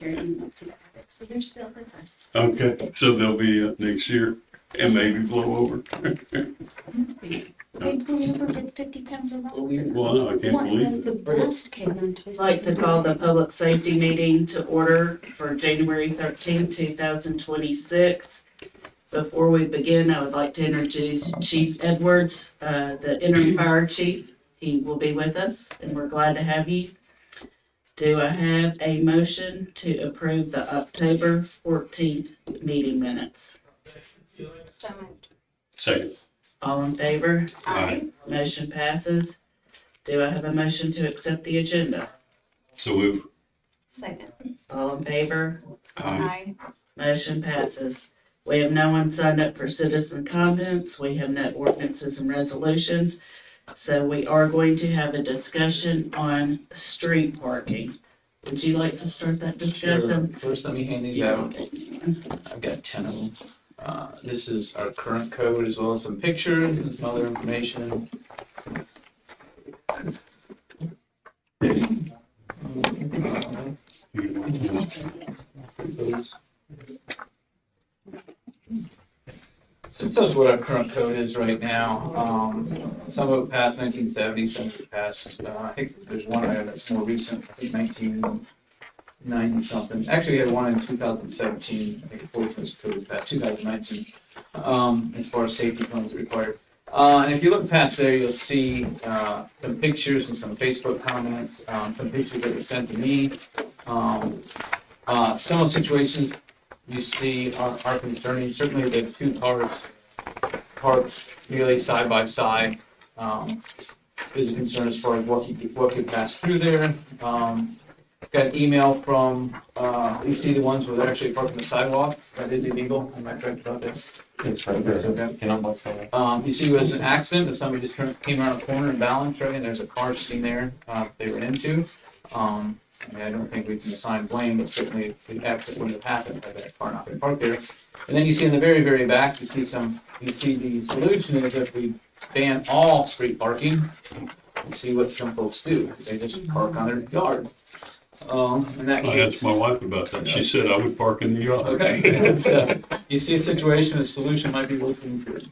They're emailed to it, so they're still with us. Okay, so they'll be up next year and maybe blow over. They blew over with 50 pounds of rocks. Well, I can't believe The bus came and I'd twisted. like to call the public safety meeting to order for January 13th, 2026. Before we begin, I would like to introduce Chief Edwards, the interim fire chief. He will be with us, and we're glad to have you. Do I have a motion to approve the October 14th meeting minutes? So moved. Second. All in favor? Aye. Motion passes. Do I have a motion to accept the agenda? So move. Second. All in favor? Aye. Motion passes. We have no one signed up for citizen comments. We have no ordinances and resolutions. So we are going to have a discussion on street parking. Would you like to start that discussion? Sure. First, let me hand these out. I've got 10 of them. This is our current code as well as some pictures and some other information. So this tells what our current code is right now. Some of it passed 1970, some of it passed, I think there's one item that's more recent, I think 1990 something. Actually, we had one in 2017, I think it was passed 2019, as far as safety cones required. And if you look past there, you'll see some pictures and some Facebook comments, some pictures that were sent to me. Some of the situations you see are concerning. Certainly, the two cars parked nearly side by side is a concern as far as what could pass through there. Got an email from, you see the ones where they're actually parked on the sidewalk. That is illegal. Am I correct about that? It's right there. Okay. You see, there's an accident that somebody just came around a corner and balanced, right? And there's a car sitting there they ran into. I mean, I don't think we can assign blame, but certainly the accident wouldn't have happened had that car not been parked there. And then you see in the very, very back, you see the solution is if we ban all street parking, you see what some folks do. They just park on their yard. In that I case, asked my wife about that. She said I would park in the yard. okay. So, you see a situation, a solution might be looking good.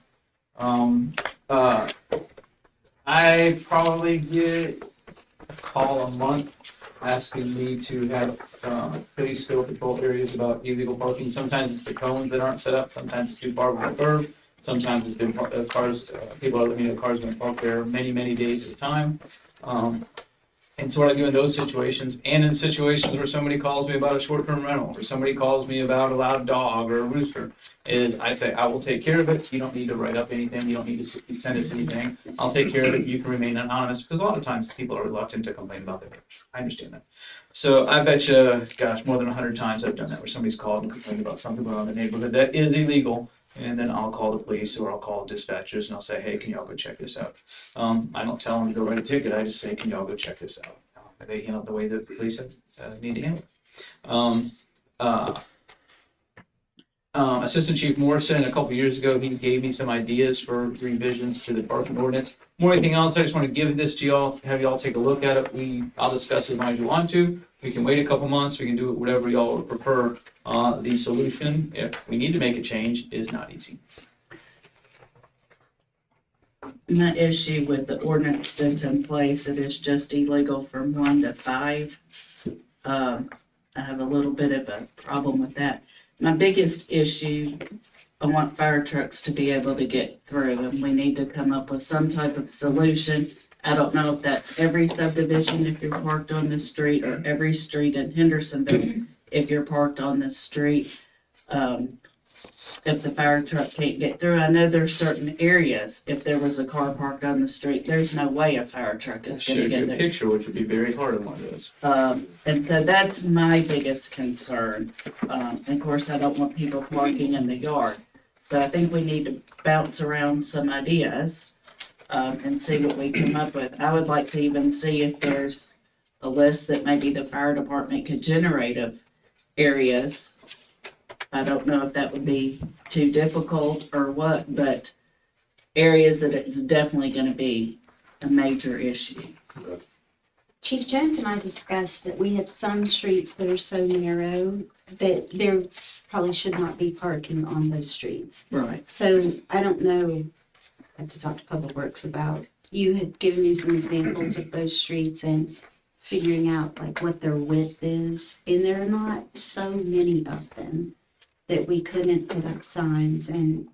I probably get a call a month asking me to have police go patrol areas about illegal parking. Sometimes it's the cones that aren't set up. Sometimes it's too far from the curb. Sometimes it's been cars. People are letting cars been parked there many, many days at a time. And so what I do in those situations, and in situations where somebody calls me about a short-term rental, or somebody calls me about a loud dog or a rooster, is I say, I will take care of it. You don't need to write up anything. You don't need to send us anything. I'll take care of it. You can remain anonymous, because a lot of times people are reluctant to complain about their neighbors. I understand that. So I bet you, gosh, more than 100 times I've done that, where somebody's called and complained about something going on in the neighborhood that is illegal. And then I'll call the police or I'll call dispatchers and I'll say, hey, can y'all go check this out? I don't tell them to go write a ticket. I just say, can y'all go check this out? They handle it the way that the police need to handle it. Assistant Chief Morrison, a couple years ago, he gave me some ideas for revisions to the parking ordinance. More than anything else, I just want to give this to y'all, have y'all take a look at it. I'll discuss it as long as you want to. We can wait a couple months. We can do it whatever y'all would prefer. The solution, if we need to make a change, is not easy. And the issue with the ordinance that's in place, it is just illegal from 1 to 5. I have a little bit of a problem with that. My biggest issue, I want fire trucks to be able to get through, and we need to come up with some type of solution. I don't know if that's every subdivision if you're parked on the street, or every street in Hendersonville if you're parked on the street. If the fire truck can't get through, I know there's certain areas, if there was a car parked on the street, there's no way a fire truck I is gonna showed you get a there. picture, which would be very hard on one of those. And so that's my biggest concern. Of course, I don't want people parking in the yard. So I think we need to bounce around some ideas, and see what we come up with. I would like to even see if there's a list that maybe the fire department could generate of areas. I don't know if that would be too difficult or what, but areas that it's definitely gonna be a major issue. Chief Jones and I discussed that we have some streets that are so narrow that there probably should not be parking on those streets. Right. So I don't know, I have to talk to Public Works about, you had given me some examples of those streets and figuring out like what their width is. And there are not so many of them that we couldn't put up signs and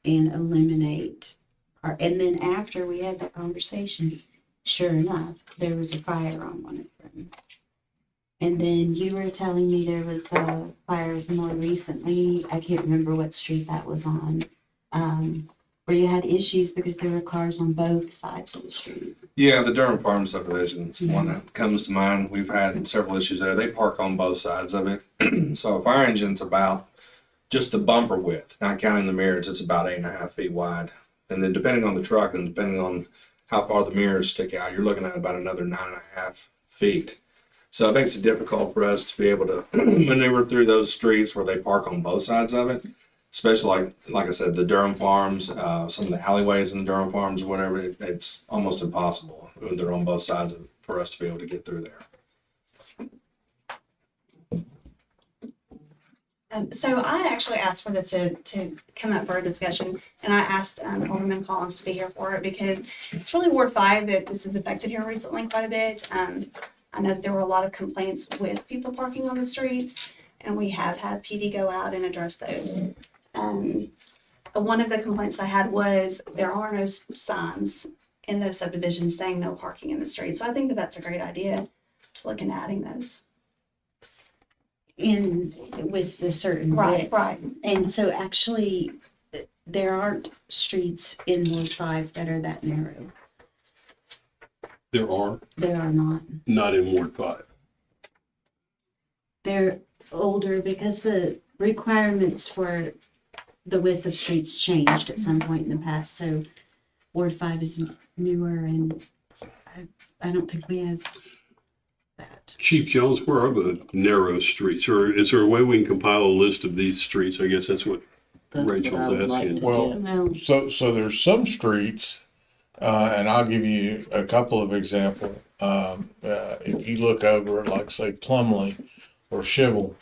eliminate. And then after we had that conversation, sure enough, there was a fire on one of them. And then you were telling me there was a fire more recently, I can't remember what street that was on, where you had issues because there were cars on both sides of the street. Yeah, the Durham Farm subdivision is one that comes to mind. We've had several issues there. They park on both sides of it. So a fire engine's about just the bumper width, not counting the mirrors, it's about 8.5 feet wide. And then depending on the truck and depending on how far the mirrors stick out, you're looking at about another 9.5 feet. So it makes it difficult for us to be able to maneuver through those streets where they park on both sides of it. Especially like I said, the Durham Farms, some of the alleyways in the Durham Farms or whatever, it's almost impossible when they're on both sides of it for us to be able to get through there. So I actually asked for this to come up for a discussion, and I asked Alderman Collins to be here for it because it's really Ward 5 that this has affected here recently quite a bit. I know there were a lot of complaints with people parking on the streets, and we have had PD go out and address those. One of the complaints I had was there are no signs in those subdivisions saying no parking in the street. So I think that that's a great idea to look into adding those. In with the certain Right, width. right. And so actually, there aren't streets in Ward 5 that are that narrow. There are, There are not. not in Ward 5. They're older because the requirements for the width of streets changed at some point in the past. So Ward 5 is newer, and I don't think we have that. Chief Jones, where are the narrow streets? Or is there a way we can compile a list of these streets? I guess that's what That's what I Rachel's would like asking. to Well, do. Well, So there's some streets, and I'll give you a couple of examples. If you look over, like say Plumley or Shivel,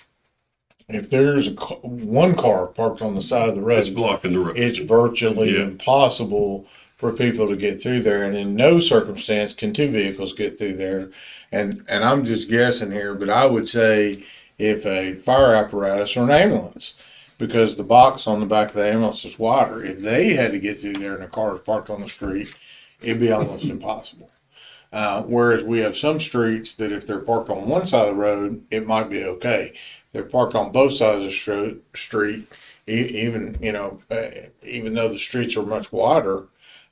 if there's one car parked on the side of the It's road, blocking the road. it's virtually Yeah. impossible for people to get through there, and in no circumstance can two vehicles get through there. And I'm just guessing here, but I would say if a fire apparatus or an ambulance, because the box on the back of the ambulance is wider, if they had to get through there and a car is parked on the street, it'd be almost impossible. Whereas we have some streets that if they're parked on one side of the road, it might be okay. If they're parked on both sides of the street, even though the streets are much wider,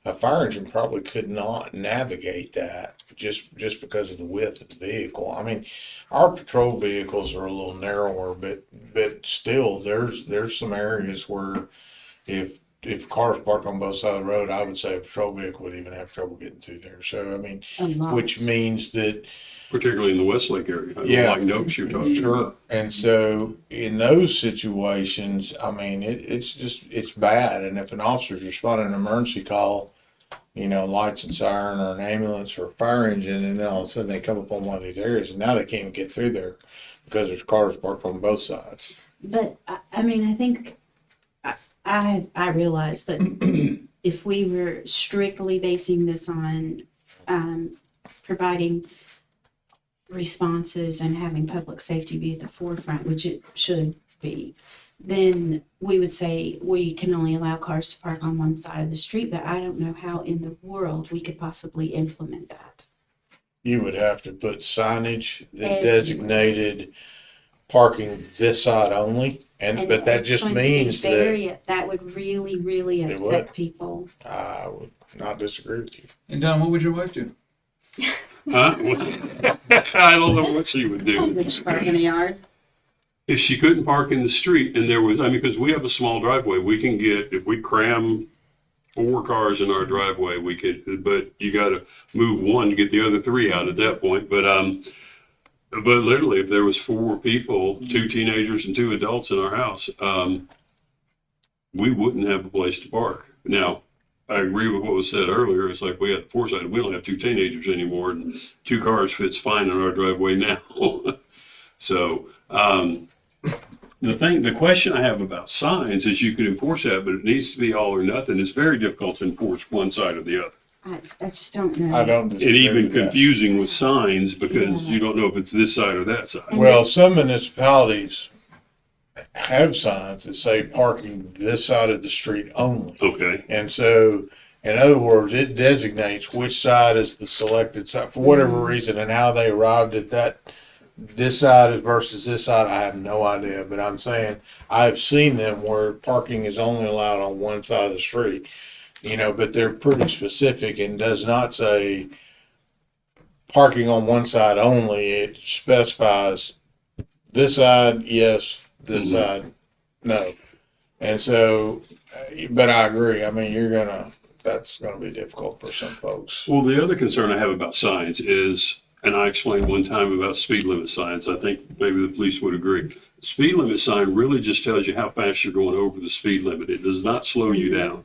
a fire engine probably could not navigate that just because of the width of the vehicle. I mean, our patrol vehicles are a little narrower, but still, there's some areas where if cars parked on both sides of the road, I would say a patrol vehicle would even have trouble getting through there. So I mean, a lot. which means that Particularly in the Westlake area. Yeah. Like Noakes you're talking sure. about. And so in those situations, I mean, it's bad. And if an officer's responding to an emergency call, lights and siren or an ambulance or a fire engine, and then all of a sudden they come up on one of these areas and now they can't get through there because there's cars parked on both sides. But I mean, I think I realize that if we were strictly basing this on providing responses and having public safety be at the forefront, which it should be, then we would say we can only allow cars to park on one side of the street, but I don't know how in the world we could possibly implement that. You would have to put signage that Everywhere. designated parking this side only. But that it's just going to be means that that would really, really It upset would. people. I would not disagree with you. And Don, what would your wife do? Huh? I don't know what she would do. Which park in the yard? If she couldn't park in the street and there was, because we have a small driveway, we can get, if we cram 4 cars in our driveway, we could, but you gotta move one to get the other 3 out at that point. But literally if there was 4 people, 2 teenagers and 2 adults in our house, we wouldn't have a place to park. Now, I agree with what was said earlier. It's like we had foresight. We don't have two teenagers anymore, and two cars fits fine in our driveway now. So, the question I have about signs is you can enforce that, but it needs to be all or nothing. It's very difficult to enforce one side or the other. I just don't know. I don't And disagree even with that. confusing with signs because Yeah. you don't know if it's this side or that side. Well, some municipalities have signs that say parking this side of the street only. Okay. And so, in other words, it designates which side is the selected side for whatever reason, and how they arrived at that, this side versus this side, I have no idea. But I'm saying I've seen them where parking is only allowed on one side of the street, but they're pretty specific and does not say parking on one side only. It specifies this side, yes, this Mhm. side, no. And so, but I agree. I mean, that's gonna be difficult for some folks. Well, the other concern I have about signs is, and I explained one time about speed limit signs, I think maybe the police would agree. Speed limit sign really just tells you how fast you're going over the speed limit. It does not slow you down.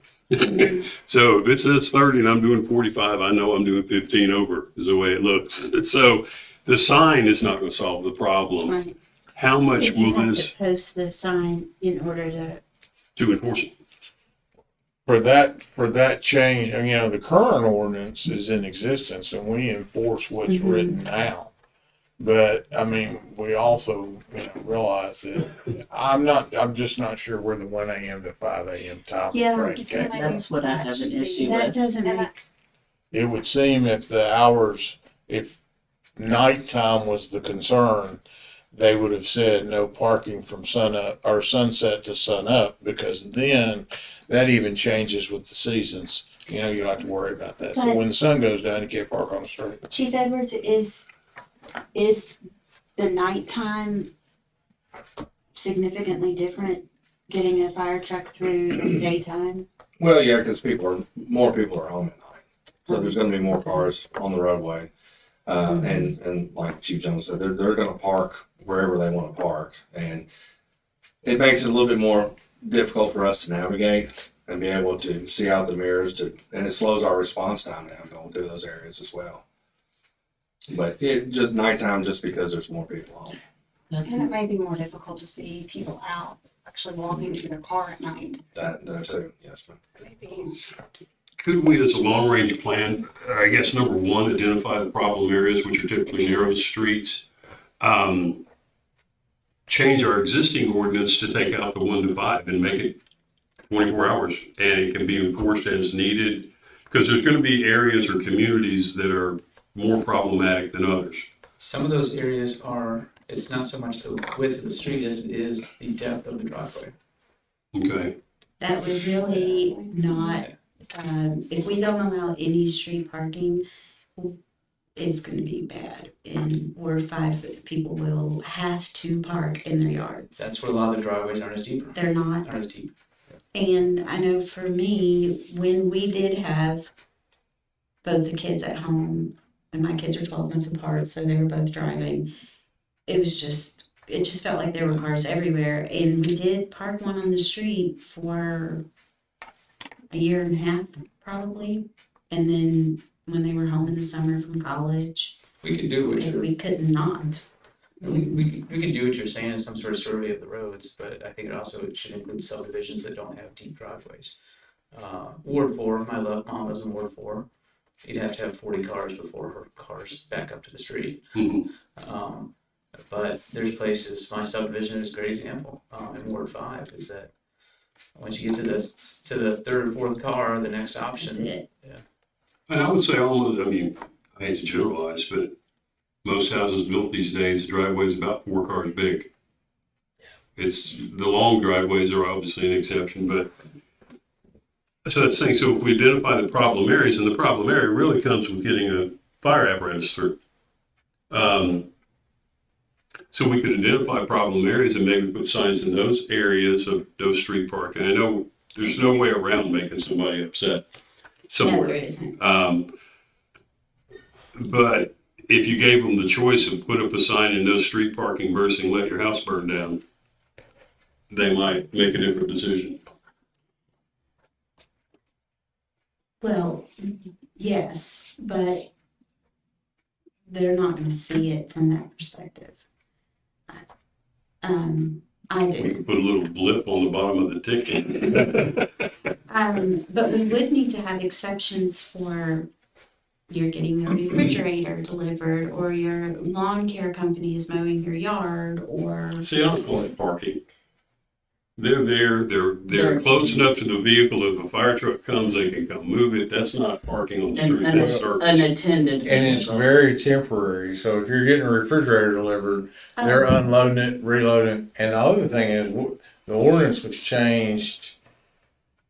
So if it says 30 and I'm doing 45, I know I'm doing 15 over is the way it looks. So the sign is not going to solve the problem. Right. How much If you will have this to post the sign in order to, enforce it? For that change, the current ordinance is in existence and we enforce what's Mhm. written now. But, I mean, we also, realize that I'm just not sure where the 1 a.m. to 5 a.m. time Yeah, frame it's came. like- That's what I have an issue that with. doesn't And make, It would seem if nighttime was the concern, they would have said no parking from sunup or sunset to sunup, because then that even changes with the seasons. You don't have to worry about that. So But- when the sun goes down, you can't park on the street. Chief Edwards, is the nighttime significantly different getting a fire truck through than daytime? Well, yeah, because more people are home at night. So there's gonna be more cars on the roadway. And like Chief Jones said, they're gonna park wherever they wanna park. And it makes it a little bit more difficult for us to navigate and be able to see out the mirrors and it slows our response time down going through those areas as well. But it just nighttime, just because there's more people home. That's And it may be more difficult to see people out actually walking to their car at night. That too, yes, ma'am. Maybe. Could we, as a long-range plan, I guess, number one, identify the problem areas, which are typically narrow streets, change our existing ordinance to take out the 1 to 5 and make it 24 hours, and it can be enforced as needed, because there's going to be areas or communities that are more problematic than others. Some of those areas it's not so much the width of the street as it is the depth of the driveway. Okay. That would really not, if we don't allow any street parking, it's gonna be bad. And Ward 5, people will have to park in their yards. That's where a lot of the driveways aren't as deep. They're not. Aren't as deep. And I know for me, when we did have both the kids at home, and my kids are 12 months apart, so they were both driving, it just felt like there were cars everywhere. And we did park one on the street for a year and a half, probably. And then when they were home in the summer from college, We could do what because you're, we could not. we could do what you're saying as some sort of survey of the roads, but I think it should include subdivisions that don't have deep driveways. Ward 4, my mom lives in Ward 4. You'd have to have 40 cars before her cars back up to the street. Mhm. But there's places, my subdivision is a great example, in Ward 5, is that once you get to the third or fourth car, the next That's option. it. And I would say I hate to generalize, but most houses built these days, the driveway is about 4 cars big. The long driveways are obviously an exception, but so that's the thing. So if we identify the problem areas, and the problem area really comes with getting a fire apparatus through. So we could identify problem areas and maybe put signs in those areas of no street parking. I know there's no way around making somebody upset No, somewhere. there isn't. But if you gave them the choice of put up a sign in no street parking versus let your house burn down, they might make a different decision. Well, yes, but they're not gonna see it from that perspective. I We do. can put a little blip on the bottom of the ticket. But we would need to have exceptions for you're getting your refrigerator delivered, or your lawn care company is mowing your yard, or. See, I don't call it parking. They're there, they're close enough to the vehicle. If a fire truck comes, they can come move it. That's not parking on the An, street, an, that's service. unattended And it's vehicle. very temporary, so if you're getting a refrigerator delivered, they're Oh, unloading it, reloading it. And the other thing is, the ordinance was changed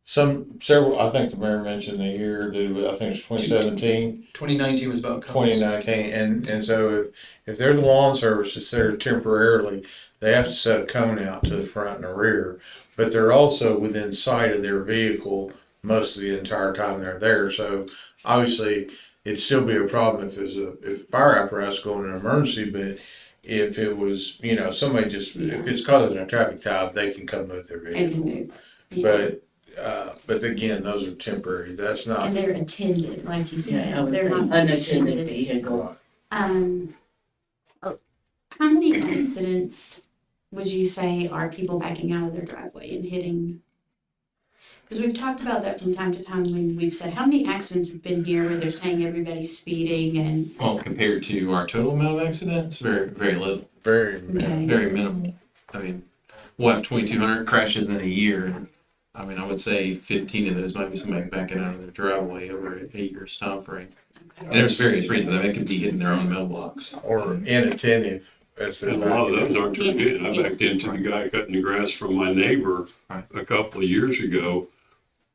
several, I think the mayor mentioned the year, I think it's 2017, 2019 was about. 2019. And so if there's a lawn service that's there temporarily, they have to set a cone out to the front and the rear. But they're also within sight of their vehicle most of the entire time they're there. So obviously, it'd still be a problem if fire apparatus going in an emergency, but if it was, somebody if it's causing a traffic tie, they can come move their and vehicle. move. Yeah. But again, those are temporary. That's not, And they're attended, like you said. Yeah, I would They're think not unattended vehicles. Oh, how many accidents would you say are people backing out of their driveway and hitting? Because we've talked about that from time to time when we've said, how many accidents have been here where they're saying everybody's speeding and, Well, compared to our total amount of accidents, very, very little, very, okay. very minimal. I mean, we'll have 2,200 crashes in a year. I mean, I would say 15 of those might be somebody backing out of their driveway over a year's time frame. And there's various reasons. I mean, it could be hitting their own mailbox. or inattentive as And they're a lot of backing. those aren't too good. I backed into the guy cutting the grass from my neighbor Right. a couple of years ago.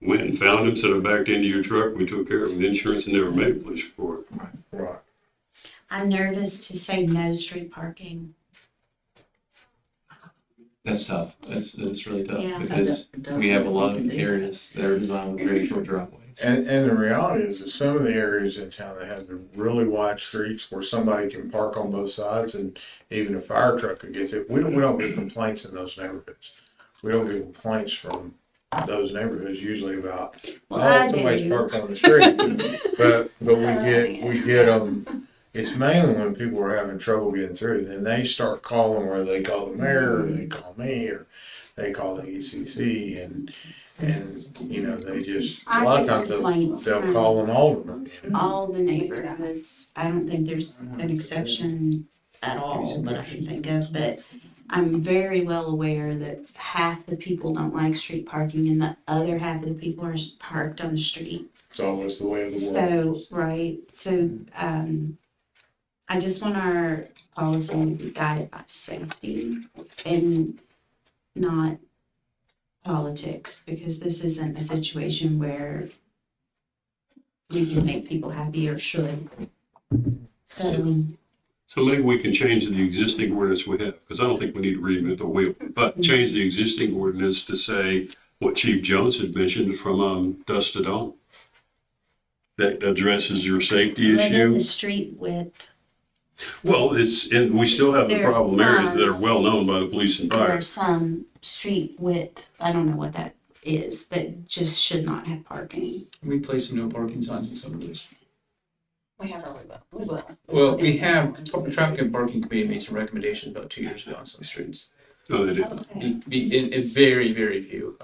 Went and found him, said I backed into your truck. We took care of it with insurance and never made a police report. Right. I'm nervous to say no street parking. That's tough. That's really tough Yeah. because I don't we have a know lot what we of can do. areas that are designed with very short driveways. And the reality is that some of the areas in town that have the really wide streets where somebody can park on both sides and even a fire truck could get it. We don't get complaints in those neighborhoods. We don't get complaints from those neighborhoods usually about, Well, I somebody's do. parked on the street. But we get them, it's mainly when people are having trouble getting through, then they start calling, where they call the mayor, or they call me, or they call the ECC, and they just, a lot of times they'll call an alderman. All the neighborhoods, I don't think there's an exception at all that I can think of, but I'm very well aware that half the people don't like street parking and the other half of the people are parked on the street. It's always the way of the So, world. right, so, I just want our policy to be guided by safety and not politics, because this isn't a situation where we can make people happy or should. So, So maybe we can change the existing ordinance we have, because I don't think we need to reinvent the wheel, but change the existing ordinance to say what Chief Jones had mentioned from dusk to dawn. That addresses your safety within issue. the street width, Well, and we still have the There are problem areas that are none. well known by the police and there fire. are some street width, I don't know what that is, that just should not have parking. We place some no parking signs in some of those. We have a we will. Well, we have, Public Traffic and Parking Committee made some recommendations about 2 years ago on some streets. Oh, they did. Okay. In very, very few,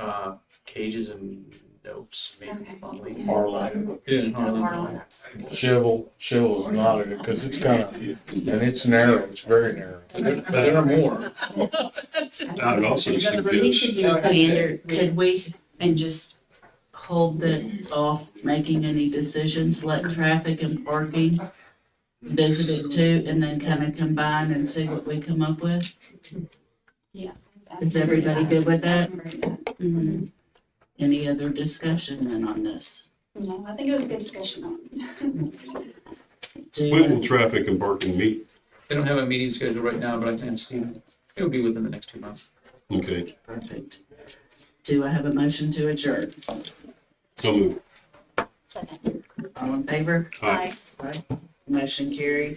cages and notes, maybe. Okay. probably. Harlan. Yeah, in Harlan. Chivel is not in it, because it's kind of, and it's narrow, it's very narrow. There are more. I'd also We suggest, should do a standard Could we and just, hold it off making any decisions, let traffic and parking visit it too, and then kind of combine and see what we come up with? Is everybody good with that? mhm. Any other discussion then on this? No, I think it was a good discussion. when will traffic and parking meet? They don't have a meeting scheduled right now, but I can ask Steve. It'll be within the next 2 months. Okay, Perfect. Do I have a motion to adjourn? so move. Second. All in favor? Aye. Motion carries.